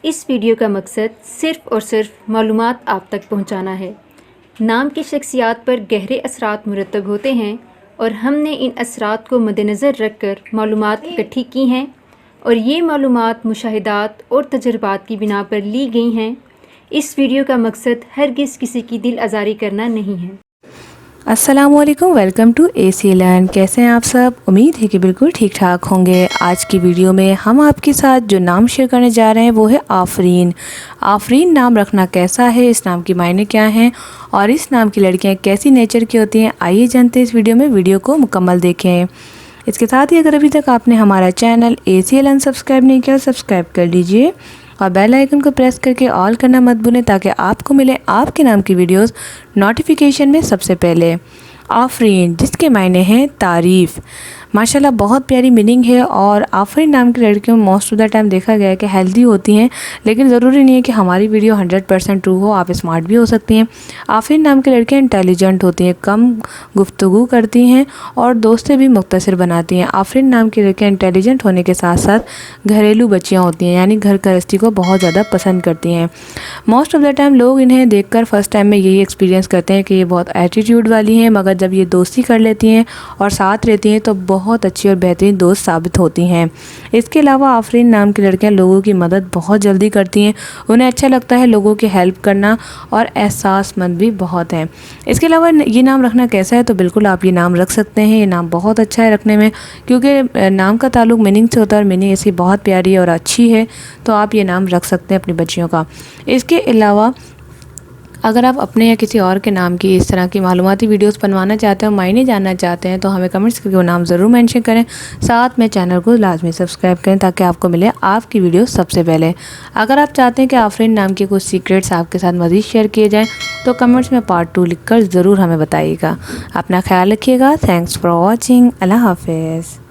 इस वीडियो का मकसद सिर्फ़ और सिर्फ मालूमात आप तक पहुंचाना है। नाम की शख्सियात पर गहरे असरात मुरतब होते हैं और हमने इन असरात को मद्देनज़र रख कर मालूमात इकट्ठी की हैं और ये मालूमात मुशाहिदात और तजर्बात की बिना पर ली गई हैं। इस वीडियो का मकसद हरगिज़ किसी की दिल आज़ारी करना नहीं है। अस्सलामुअलैकुम, वेलकम टू AC लर्न। कैसे हैं आप सब? उम्मीद है कि बिल्कुल ठीक ठाक होंगे। आज की वीडियो में हम आपके साथ जो नाम शेयर करने जा रहे हैं वो है आफरीन। आफरीन नाम रखना कैसा है, इस नाम की मायने क्या हैं और इस नाम की लड़कियां कैसी नेचर की होती हैं, आइए जानते हैं इस वीडियो में। वीडियो को मुकम्मल देखें। इसके साथ ही अगर अभी तक आपने हमारा चैनल AC लर्न सब्सक्राइब नहीं किया, सब्सक्राइब कर लीजिए और बेल आइकन को प्रेस करके ऑल करना मत भूलें ताकि आपको मिले आपके नाम की वीडियोस नोटिफिकेशन में सबसे पहले। आफरीन, जिसके मायने हैं तारीफ़। माशाल्लाह बहुत प्यारी मीनिंग है और आफरीन नाम की लड़कियों मोस्ट ऑफ द टाइम देखा गया है कि हेल्दी होती हैं, लेकिन ज़रूरी नहीं है कि हमारी वीडियो 100% ट्रू हो, आप स्मार्ट भी हो सकती हैं। आफरीन नाम की लड़कियां इंटेलिजेंट होती हैं, कम गुफ्तगू करती हैं और दोस्तें भी मुख्तसर बनाती हैं। आफरीन नाम की लड़कियां इंटेलिजेंट होने के साथ साथ घरेलू बच्चियाँ होती हैं, यानी घर गृहस्थी को बहुत ज़्यादा पसंद करती हैं। मोस्ट ऑफ द टाइम लोग इन्हें देखकर फर्स्ट टाइम में यही एक्सपीरियंस करते हैं कि ये बहुत एटीट्यूड वाली हैं, मगर जब ये दोस्ती कर लेती हैं और साथ रहती हैं तो बहुत अच्छी और बेहतरीन दोस्त साबित होती हैं। इसके अलावा आफरीन नाम की लड़कियां लोगों की मदद बहुत जल्दी करती हैं, उन्हें अच्छा लगता है लोगों की हेल्प करना और एहसासमंद भी बहुत हैं। इसके अलावा ये नाम रखना कैसा है, तो बिल्कुल आप ये नाम रख सकते हैं। ये नाम बहुत अच्छा है रखने में, क्योंकि नाम का ताल्लुक मीनिंग से होता है और मीनिंग ऐसी बहुत प्यारी और अच्छी है, तो आप ये नाम रख सकते हैं अपनी बच्चियों का। इसके अलावा अगर आप अपने या किसी और के नाम की इस तरह की मालूमाती वीडियोस बनवाना चाहते हो, मायने जानना चाहते हैं, तो हमें कमेंट्स करके वो नाम ज़रूर मेंशन करें। साथ में चैनल को लाजमी सब्सक्राइब करें ताकि आपको मिले आपकी वीडियो सबसे पहले। अगर आप चाहते हैं कि आफरीन नाम के कुछ सीक्रेट्स आपके साथ मज़ीद शेयर किए जाएँ तो कमेंट्स में पार्ट 2 लिख कर ज़रूर हमें बताइएगा। अपना ख्याल रखिएगा। Thanks for watching. अल्लाह हाफिज़।